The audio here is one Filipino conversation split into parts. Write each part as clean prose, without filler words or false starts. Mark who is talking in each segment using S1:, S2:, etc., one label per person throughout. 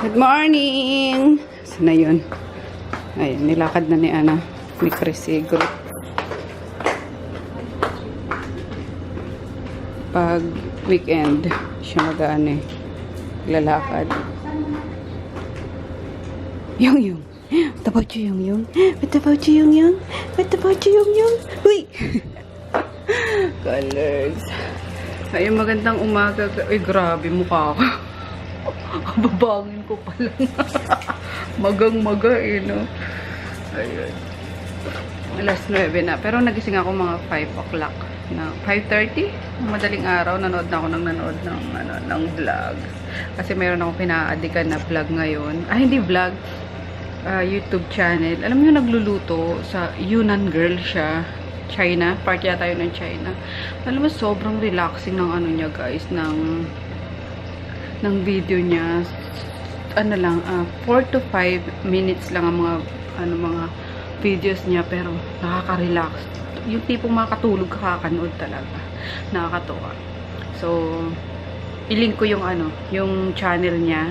S1: Good morning! Saan na yun? Ayun, nilakad na ni Ana. Ni Chris siguro. Pag weekend, siya mag-ano eh. Lalakad. Yung. What about you, yung? What about you, yung? What about you, yung? Uy! Colors. Ayun, magandang umaga. Ay, grabe mukha ko. Babangin ko pa lang. Magang-maga eh, no? Ayun. Alas 9 na. Pero nagising ako mga 5 o'clock. Na 5:30. Madaling araw. Nanood na ako ng vlogs. Kasi meron akong pinaadikan na vlog ngayon. Ah, hindi vlog. YouTube channel. Alam mo yung nagluluto sa Yunnan girl siya. China. Part yata yun ng China. Alam mo, sobrang relaxing ng ano niya, guys. Ng video niya. Ano lang, 4 to 5 minutes lang ang mga videos niya. Pero, nakaka-relax. Yung tipong makatulog kakanood talaga. Nakakatuwa. So, i-link ko yung channel niya.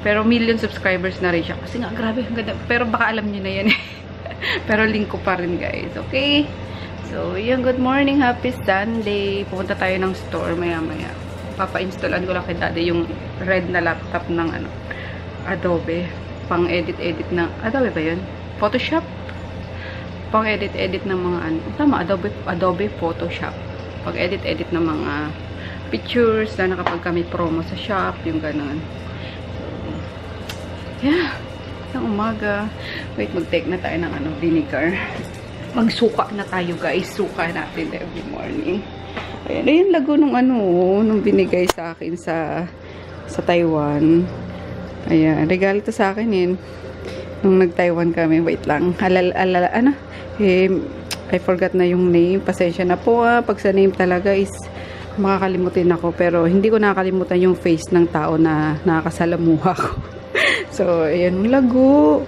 S1: Pero, million subscribers na rin siya. Kasi nga, grabe, ang ganda. Pero, baka alam niyo na yan eh. Pero, link ko pa rin, guys. Okay? So, yun. Good morning. Happy Sunday. Pupunta tayo ng store maya-maya. Papa-installan ko lang kay daddy yung red na laptop ng Adobe. Pang edit ng Adobe ba yun? Photoshop? Pang edit ng mga tama, Adobe Photoshop. Pag edit ng mga pictures na kapag kami promo sa shop, yung ganun. So, yeah. Isang umaga. Wait, mag-take na tayo ng vinegar. Magsuka na tayo, guys. Suka natin every morning. Ayan, ayun lago nung binigay sa akin sa Taiwan. Ayan, regalo to sa akin yun. Nung nag-Taiwan kami, wait lang. I forgot na yung name. Pasensya na po pag sa name talaga is makakalimutin ako. Pero hindi ko nakakalimutan yung face ng tao na nakakasalamuha ko. So, ayan, lago.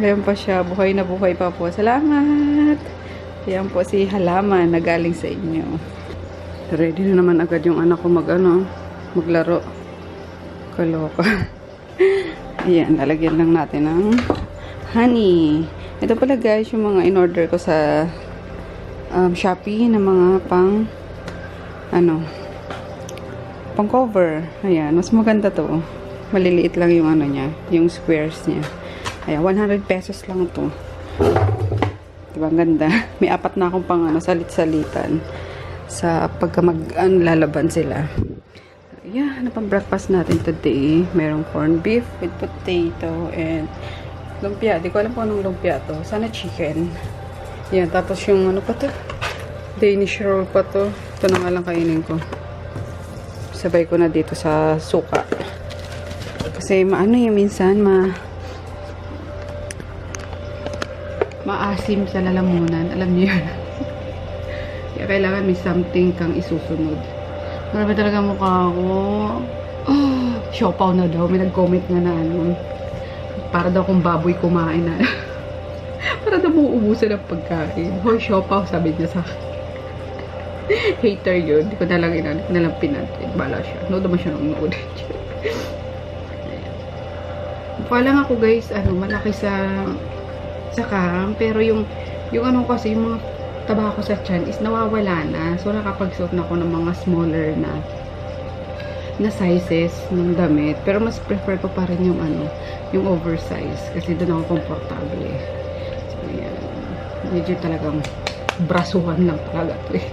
S1: Ayan pa siya. Buhay na buhay pa po. Salamat. Ayan po si halaman na galing sa inyo. Ready na naman agad yung anak ko maglaro. Kaloka. Ayan, lalagyan lang natin ng honey. Ito pala guys, yung mga in-order ko sa Shopee na mga pang cover. Ayan, mas maganda to. Maliliit lang yung niya, yung squares niya. Ayan, 100 pesos lang to. Diba, ang ganda. May 4 na akong pang salit-salitan sa pagka lalaban sila. Yeah, pang breakfast natin today. Merong corned beef with potato and lumpia. Di ko alam kung anong lumpia to. Sana chicken. Yan, tapos yung pa to? Danish roll pa to. Ito na nga lang kainin ko. Sabay ko na dito sa suka. Kasi minsan maasim sa lalamunan. Alam niyo yun. Kaya kailangan may something kang isusunod. Marami talaga mukha ko. Siopaw na daw. May nag-comment nga na para daw kung baboy kumain na. Para daw muubusan ng pagkain. Hoy, siopaw, sabi niya sa akin. Hater yun. Hindi ko na lang pinantin. Bala siya. No naman siya nung nood. Mukha lang ako guys, malaki sa cam. Pero yung kasi, yung mga taba ko sa tiyan is nawawala na. So, nakapagsuot na ako ng mga smaller na sizes ng damit. Pero mas prefer ko pa rin yung oversize. Kasi doon ako komportable. So, yan. Medyo talagang brasuhan lang talaga ito eh.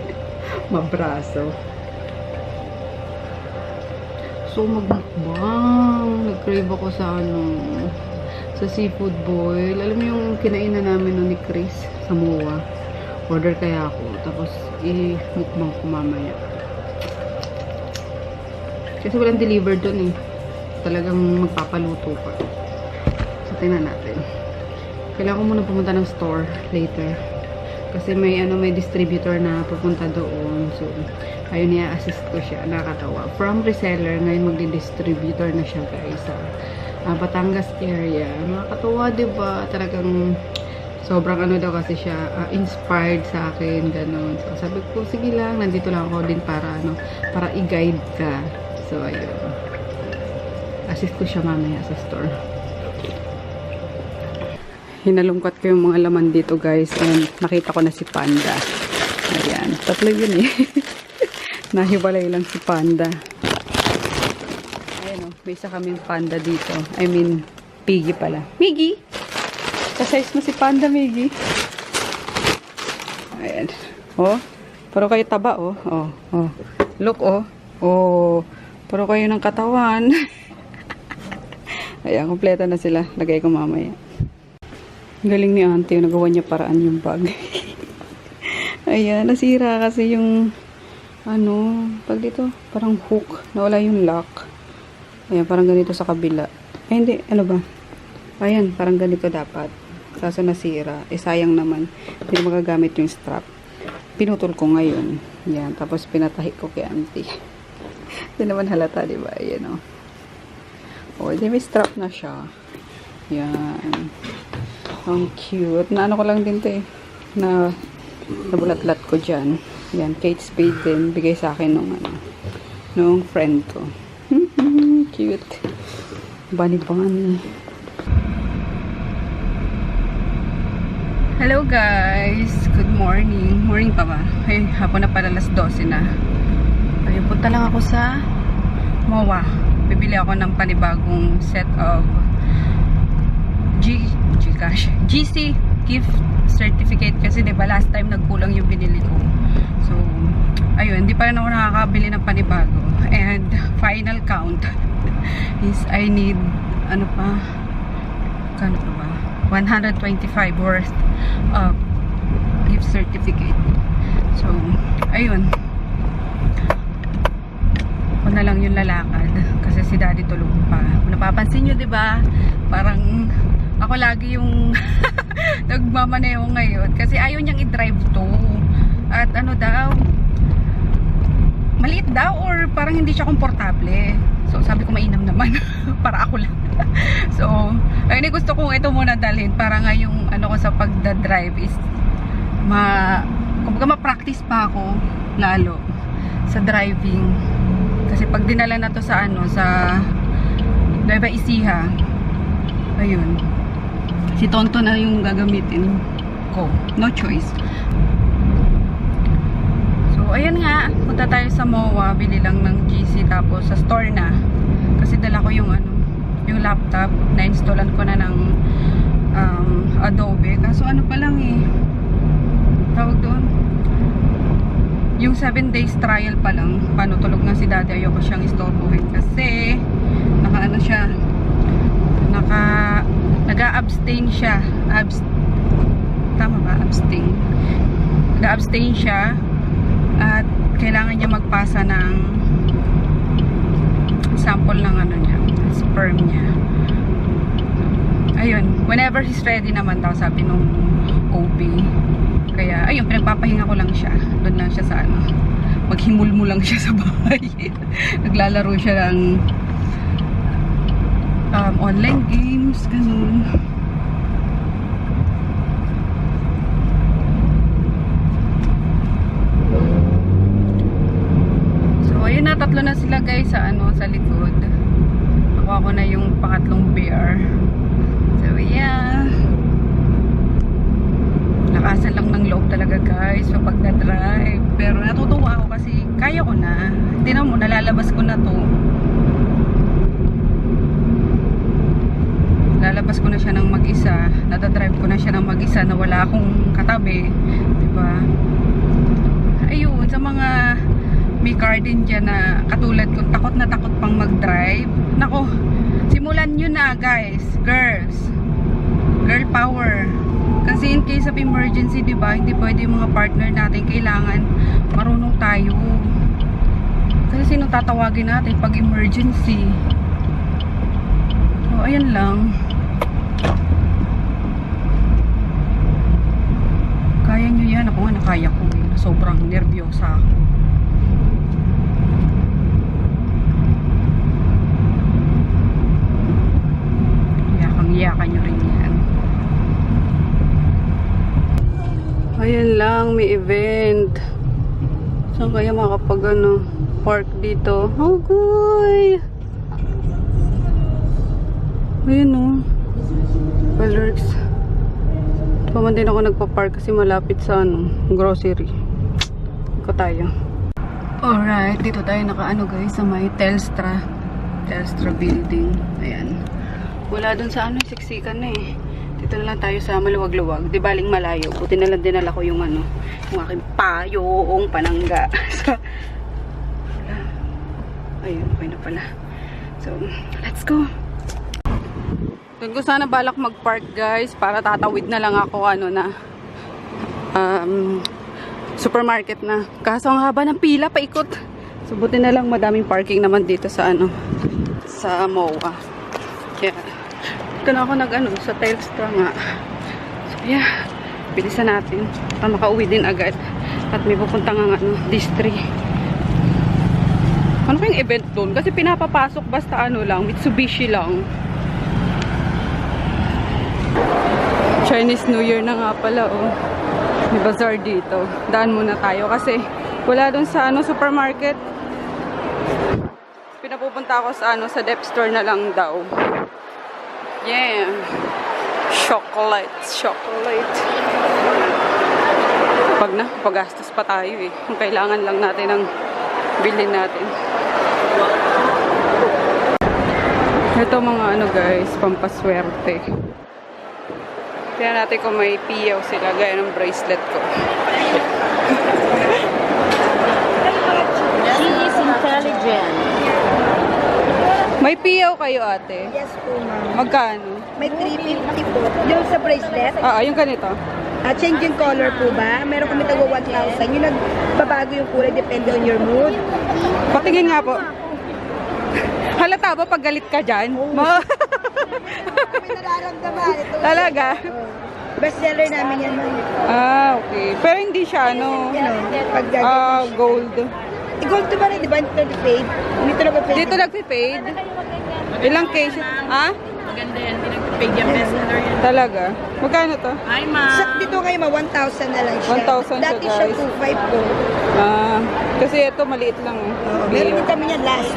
S1: Mabraso. So, magmukbang. Nag-crave ako sa sa seafood boil. Alam mo yung kinainan namin ni Chris sa MOA. Order kaya ako. Tapos, i-mukbang ko mamaya. Kasi walang deliver dun eh. Talagang magpapaluto pa. So, tingnan natin. Kailangan ko muna pumunta ng store later. Kasi may distributor na pupunta doon. So, ayun, i-assist ko siya. Nakakatawa. From reseller, ngayon magdi-distributor na siya guys sa Batangas area. Nakakatawa, diba? Talagang sobrang daw kasi siya inspired sa akin, ganun. So, sabi ko, sige lang, nandito lang ako din para i-guide ka. So, ayun. I-assist ko siya mamaya sa store. Hinalungkat ko yung mga laman dito guys, and nakita ko na si Panda. Ayan, tatlo yun eh. Nahiwalay lang si Panda. Ayan o, may isa kaming Panda dito. I mean, Piggy pala. Miggy! Kasize mo si Panda, Miggy. Ayan. Oh, puro kayo taba oh. Oh, oh. Look oh. Oh, puro kayo ng katawan. Ayan, kompleto na sila. Lagay ko mamaya. Galing ni auntie, nagawa niya paraan yung bag. Ayan, nasira kasi yung ano, pag dito, parang hook. Nawala yung lock. Ayan, parang ganito sa kabila. Ay, hindi, ano ba? Ayan, parang ganito dapat. Kaso nasira. Eh, sayang naman. Hindi magagamit yung strap. Pinutol ko ngayon. Ayan, tapos pinatahi ko kay auntie. Hindi naman halata, diba? Ayan, o. Oh, hindi may strap na siya. Ayan. Ang cute. Naano ko lang din to eh. Nabulat-lat ko dyan. Yan, Kate Spade din. Bigay sa akin nung friend ko. Cute. Bunny. Hello guys! Good morning. Morning pa ba? Ay, hapon na pala, alas 12 na. Ayun, punta lang ako sa MOA. Bibili ako ng panibagong set of GC gift certificate kasi diba last time nagkulang yung binili ko. So, ayun, hindi pa rin ako nakakabili ng panibago. And final count is I need ano pa? Kano pa ba? 125 worth of gift certificate. So, ayun. Ako na lang yung lalakad kasi si daddy tulog pa. Kung napapansin nyo, diba? Parang ako lagi yung nagmamaneho ngayon kasi ayaw niyang i-drive to. At ano daw, maliit daw or parang hindi siya komportable. So sabi ko mainam naman para ako lang. So ayun, gusto kong ito muna dalhin para nga yung ano ko sa pagda-drive is kumbaga ma-practice pa ako lalo sa driving. Kasi pag dinala na to sa sa Nueva Ecija, ayun, si Tonto na yung gagamitin ko. No choice. So, ayan nga. Punta tayo sa MOA. Bili lang ng GC. Tapos, sa store na. Kasi dala ko yung yung laptop. Na-installan ko na ng Adobe. Kaso ano pa lang eh. Tawag doon. Yung 7 days trial pa lang. Paano tulog na si daddy. Ayoko siyang istorbohin. Kasi, naka-ano siya. Nag-a-abstain siya. Tama ba? Abstain. Nag-a-abstain siya at kailangan niya magpasa ng sample ng niya, sperm niya. Ayun, whenever he's ready naman daw, sabi nung OB. Kaya, ayun, pinagpapahinga ko lang siya. Doon lang siya sa maghimulmo lang siya sa bahay. Naglalaro siya ng online games, ganun. So, ayun na, tatlo na sila guys sa sa likod. Ako na yung pangatlong bear. So, yeah. Lakasan lang ng loob talaga guys sa pagdadrive. Pero natutuwa ako kasi kaya ko na. Tingnan mo, nalalabas ko na to. Lalabas ko na siya ng mag-isa, nadadrive ko na siya ng mag-isa na wala akong katabi, diba? Ayun, sa mga may car din dyan na katulad ko, takot na takot pang mag-drive. Nako, simulan nyo na guys, girls. Girl power. Kasi in case of emergency, diba, hindi pwede yung mga partner natin, kailangan marunong tayo. Kasi sino tatawagin natin pag emergency? So, ayan lang. Kaya nyo yan. Ako nga nakaya ko. Sobrang nervyosa ako. Yakang-yakan nyo rin yan. Ayan lang. May event. Saan kaya makapag park dito? Oh, good! Ayun o. Colors. Paman din ako nagpa-park kasi malapit sa grocery. Iko tayo. Alright, dito tayo nakaano guys sa may Telstra building. Ayan. Wala dun sa siksikan na eh. Dito na lang tayo sa maluwag-luwag. Di baling malayo. Buti na lang dinala ko yung yung aking payong panangga. So, ayun, okay na pala. So, let's go. Doon ko sana balak mag-park guys para tatawid na lang ako supermarket na. Kaso ang haba ng pila paikot. So buti na lang madaming parking naman dito sa sa MOA. Yeah. Dito na ako sa Telstra nga. So yeah, bilisan natin para makauwi din agad. At may pupunta nga district. Ano kayong event doon? Kasi pinapapasok basta lang, Mitsubishi lang. Chinese New Year na nga pala oh. May bazaar dito. Daan muna tayo kasi wala doon sa supermarket. Pinapupunta ako sa dep store na lang daw. Yeah. Chocolate. Pagastos pa tayo eh. Kung kailangan lang natin ang bilhin natin. Ito mga guys, pampaswerte. Tignan natin kung may piyaw sila, gaya ng bracelet ko.
S2: She is intelligent.
S1: May piyaw kayo ate?
S2: Yes po, ma'am.
S1: Magkano?
S2: May 350 po. Yung sa bracelet,
S1: Yung ganito.
S2: changing color po ba? Meron kami tagwa 1,000. Yung nagbabago yung kulay, depende on your mood.
S1: Patingin nga po. Halata ba pag galit ka dyan?
S2: Kami nararamdaman. Ito,
S1: Talaga?
S2: best seller namin yan, ma'am.
S1: Okay. Pero hindi siya
S2: Pag gagawin.
S1: Gold.
S2: I-gold to ba rin, di ba? Ito nag-fade. Dito nag-fade.
S1: Dito nagpi-fade? Ilang case?
S3: Maganda yan, pinag-pig yung bestseller yan.
S1: Talaga? Magkano to?
S3: Hi, ma.
S2: Dito ngayon, 1,000 na lang siya.
S1: 1,000 siya,
S2: Dati siya
S1: guys.
S2: 2,500 po.
S1: Kasi ito maliit lang.
S2: Meron din kami yan last.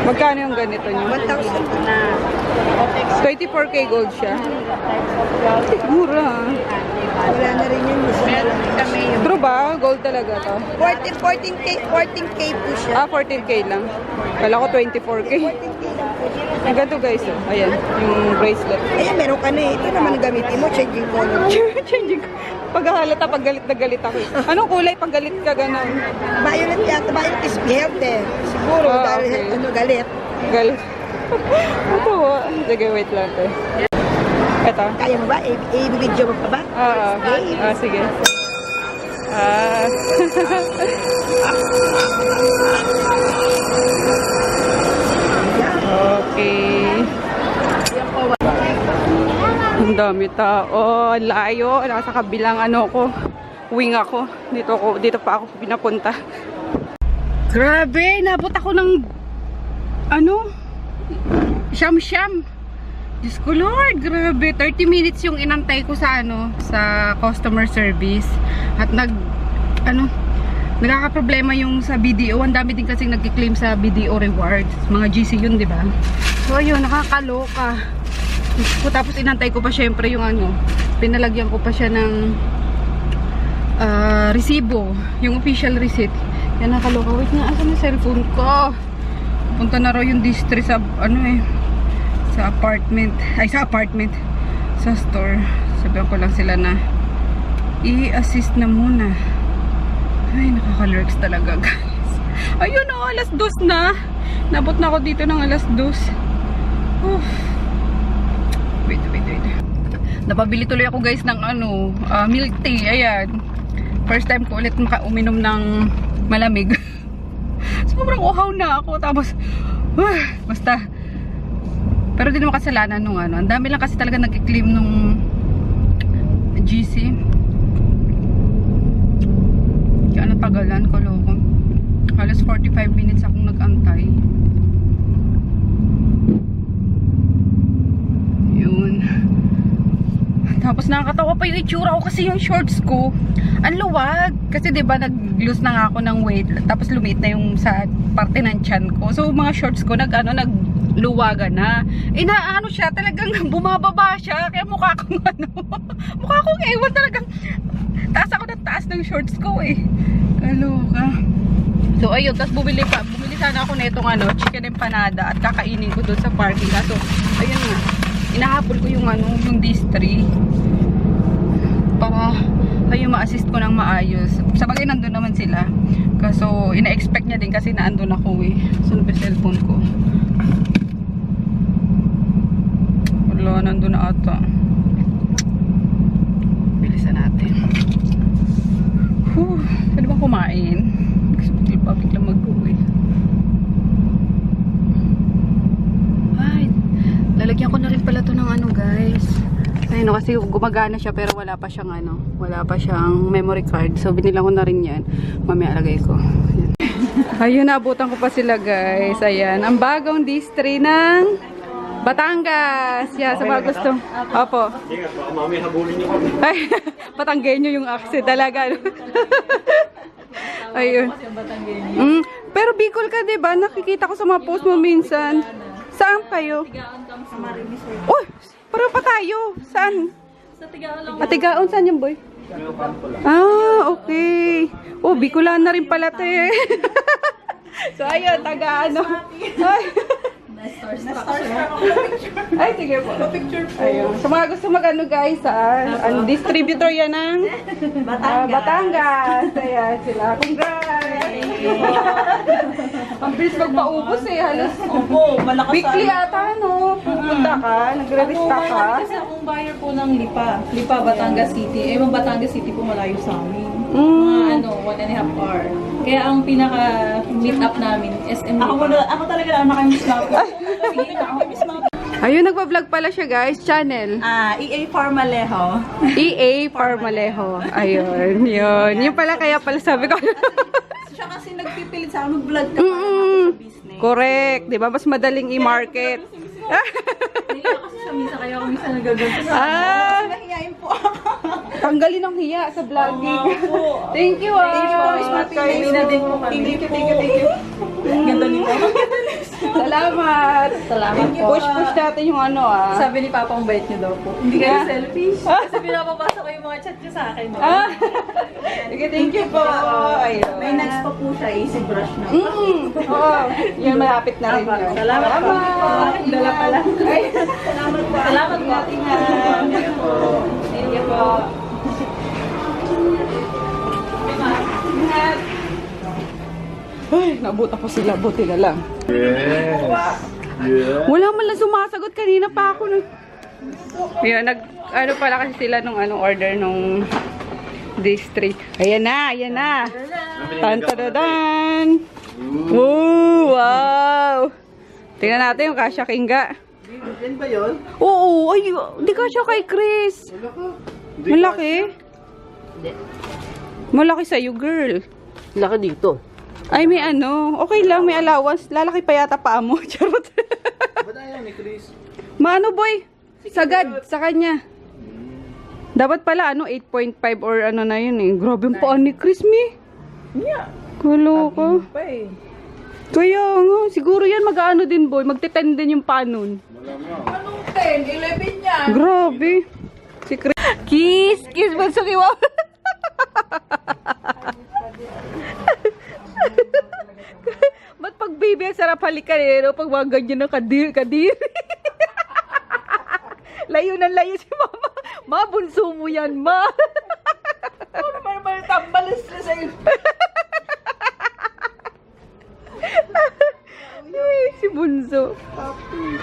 S1: Magkano yung ganito nyo?
S2: 1,000
S3: Na.
S1: 24K gold siya. Mura.
S2: Wala na rin yun.
S3: Meron din kami yung
S1: True ba? Gold talaga to?
S2: 14K po siya.
S1: 14K lang. Kala ko 24K.
S2: 14K lang po siya.
S1: Ang ganito guys, ayan, yung bracelet.
S2: Ayan, meron ka na eh. Ito naman ang gamitin mo, changing color.
S1: Changing. Paghahalata, pag galit na galit ako. Anong kulay pag galit ka ganon?
S2: Violet yata, violet is health eh. Siguro, dahil
S1: okay.
S2: galit.
S1: Galit. Ito, sige, wait lang to. Ito.
S2: Kaya mo ba? I-video mo pa ba?
S1: Sige. Okay. Ang dami tao. Layo. Nasa kabilang wing ako. Dito pa ako pinapunta. Grabe. Nabot ako ng Siyam-siyam. Diyos ko Lord, grabe. 30 minutes yung inantay ko sa sa customer service. At nagkakaproblema yung sa BDO. Ang dami din kasing nagki-claim sa BDO rewards. Mga GC yun, di ba? So ayun, nakakaloka. Tapos inantay ko pa syempre yung pinalagyan ko pa siya ng resibo. Yung official receipt. Yan, nakaloka. Wait nga, asan yung cellphone ko? Punta na raw yung district sa sa apartment. Sa store. Sabihan ko lang sila na i-assist na muna. Ay, nakaka-lurks talaga guys. Ayun alas 2 na. Nabot na ako dito ng alas 2. Wait. Napabili tuloy ako guys ng milk tea. Ayan. First time ko ulit uminom ng malamig. Sobrang uhaw na ako. Tapos, basta. Pero di naman kasalanan nung Ang dami lang kasi talaga nag-claim nung GC. Kaya natagalan ko loko. Halos 45 minutes akong nag-antay. Yun. Tapos nakakatawa pa yung itsura ko kasi yung shorts ko ang luwag. Kasi diba nag-lose na nga ako ng weight. Tapos lumiit na yung sa parte ng tiyan ko. So mga shorts ko luwagan na. Inaano siya, talagang bumababa siya. Kaya mukha kong ano, mukha kong ewan talagang. Taas ako ng taas ng shorts ko eh. Kaloka. So ayun, tapos bumili sana ako nitong ano, chicken empanada at kakainin ko doon sa parking. So ayun nga, inahabol ko yung ano, yung distri para ayun ma-assist ko ng maayos. Sabagay nandun naman sila. Kaso ina-expect niya din kasi naandun ako eh. Saan ba cellphone ko? Wala, nandun na ata. Bilisan natin. Pwede ba kumain? Gusto ko biglang mag-uwi. Ay, lalagyan ko na rin pala to ng ano guys. Ayun no, kasi gumagana siya pero wala pa siyang ano, wala pa siyang memory card. So binilang ko na rin yan. Mamaya lagay ko. Ayan. Ayun, naabutan ko pa sila guys. Ayan, ang bagong distri ng Batangas. Yeah, sa mga gustong. Opo.
S4: Mami, habulin niyo kami.
S1: Ay, Batanggenyo yung accent talaga. Ayun. Pero Bicol ka, diba? Nakikita ko sa mga post mo minsan. Saan kayo? Uy, parang pa tayo. Saan?
S3: Sa Tigaon lang.
S1: Tigaon, saan yung boy? Ah, okay. Oh, Bicolan na rin pala te. So, ayun, taga ano. Ay. Ay, sige po. Picture po. Ayun. So, mga gusto mag-ano guys, ang distributor yan ng Batangas. Ayan sila. Congrats! Ang bilis magpaubos eh. Halos.
S3: Opo, malakas
S1: Weekly ata, no? Pupunta ka, nagre-restock ka.
S3: Kasi akong buyer po ng Lipa, Batangas City. Mang Batangas City po malayo sa amin. Mga 1.5 hour. Kaya ang pinaka-meet up namin, SM Lipa. Ako talaga lang nakamiss na ako. Sige na, nakamiss na ako.
S1: Ayun, nagpa-vlog pala siya guys, channel.
S3: EA Farmalejo.
S1: EA Farmalejo. Ayun, yun. Yung pala kaya pala sabi ko.
S3: Siya kasi nagpipilit sa akin, mag-vlog ka para sa business.
S1: Correct. Di ba? Mas madaling i-market.
S3: Hindi kasi siya minsan, kaya ako minsan nagaganto sa nahiyain po ako.
S1: Tanggalin ang hiya sa vlogging. Thank you ah.
S3: Thank you po, Miss Martin. Mina din po kami. Thank you. Ganda nito.
S1: Salamat.
S3: Salamat po.
S1: Push natin yung ano ah.
S3: Sabi ni Papa, ang bait niyo daw po. Hindi kayo selfish. Kasi pinapapasa ko yung mga chat niyo sa akin.
S1: Sige, thank you po. Ayun.
S3: May next pa po siya, easy brush na.
S1: Oo. Yan, malapit na rin yun.
S3: Salamat po. Dala pala.
S1: Salamat po.
S3: Salamat po.
S1: Thank you po. Ay, nabuta ko sila. Buti na lang.
S4: Yes. Yeah.
S1: Wala man lang sumasagot. Kanina pa ako. Ayan, ano pala kasi sila nung anong order nung district. Ayan na, ayan na. Tan-tadadan. Wow! Tingnan natin yung kasya Kinga.
S4: Yan ba yun?
S1: Oo, ay, di kasya kay Chris. Malaki? Malaki sa'yo, girl.
S5: Laki dito.
S1: Ay, may ano. Okay lang, may allowance. Lalaki pa yata paa mo. Charot.
S4: Ba't ayaw ni Chris?
S1: Maano, boy? Sagad sa kanya. Dapat pala, 8.5 or ano na yun eh. Grabe yung paa ni Chris, me.
S3: Yeah.
S1: Kulo ko.
S3: Pa eh.
S1: Kaya nga, siguro yan mag-ano din, boy. Magte-10 din yung paa nun.
S3: Anong 10? 11 niya.
S1: Grabe. Si Chris. Kiss, Bansuki, wow. Ba't pag baby ang sarap halikan eh, no? Pag mga ganyan ng kadiri. Layo ng layo si mama. Ma, bunso mo yan, ma.
S3: Ano naman tambalas na sa'yo?
S1: Ay, si bunso.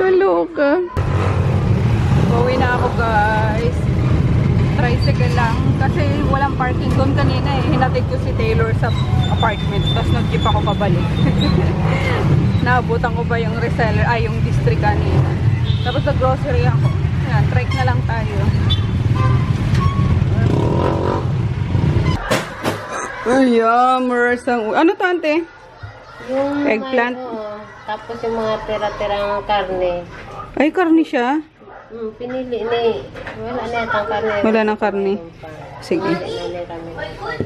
S1: Kaloka. Uwi na ako, guys. Tricycle lang. Kasi walang parking doon kanina eh. Hinatid ko si Taylor sa apartment. Tapos nag-jeep ako pabalik. Naabutan ko ba yung reseller, yung district kanina. Tapos nag-grocery ako. Ayan, trek na lang tayo. Ayan, mersang. Ano to, ante?
S5: Yung
S1: Eggplant?
S5: tapos yung mga tira-tirang karne.
S1: Ay, karni siya.
S5: Pinili ni. Wala na yatang karne.
S1: Wala ng karne. Sige.
S5: Pinili kami.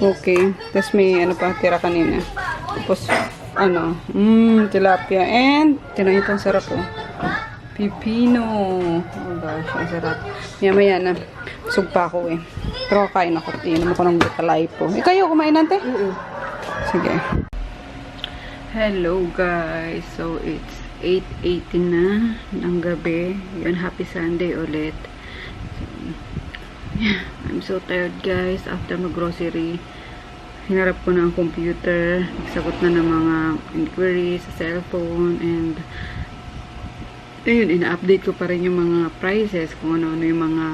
S1: Okay. Tapos may ano pa, tira kanina. Tapos, tilapia. And, tinan ito, ang sarap oh. pipino. Oh gosh, ang sarap. Maya na. Busog pa ako eh. Pero kakain ako. Inom ako ng butalay po. Kayo, kumain natin? Sige. Hello guys. So, it's 8:18 na ng gabi. Yun, happy Sunday ulit. So, yeah, I'm so tired guys. After mag-grocery, hinarap ko na ang computer. Nagsagot na ng mga inquiries sa cellphone. And, ayun, ina-update ko pa rin yung mga prices. Kung ano-ano yung mga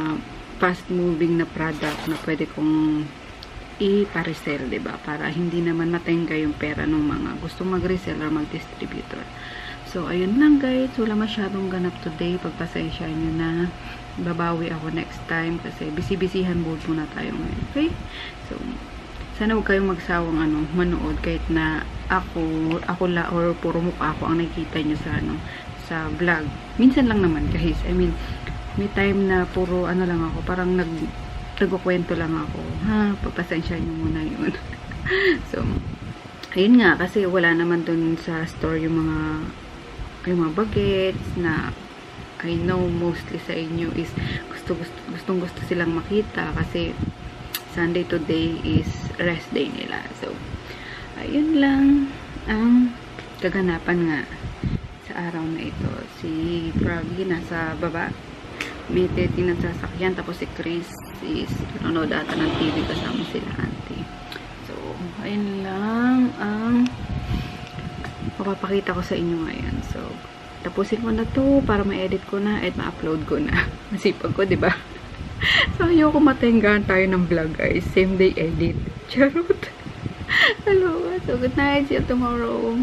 S1: fast-moving na product na pwede kong i-resell, diba? Para hindi naman matengga yung pera ng mga gustong mag-resell or mag-distributor. So, ayun lang guys. Wala masyadong ganap today. Pagpasensya nyo na. Babawi ako next time kasi busy-busyhan mood muna tayo ngayon. Okay? So, sana huwag kayong magsawang manood kahit na ako la or puro mukha ako ang nakikita nyo sa vlog. Minsan lang naman guys. I mean, may time na puro lang ako. Parang nagkukwento lang ako. Ha? Pagpasensya nyo muna yun. So, ayun nga. Kasi wala naman dun sa store yung mga bagets na I know mostly sa inyo is gustong gusto silang makita kasi Sunday today is rest day nila. So, ayun lang ang kaganapan nga sa araw na ito. Si Froggy nasa baba. May titingnan sa sasakyan. Tapos si Chris is nanonood ata ng TV kasama sila auntie. So, ayun lang ang mapapakita ko sa inyo ngayon. So, tapusin ko na to para ma-edit ko na at ma-upload ko na. Masipag ko, diba? So, ayoko matenggahan tayo ng vlog, guys. Same day edit. Charot. Hello. So, good night. See you tomorrow.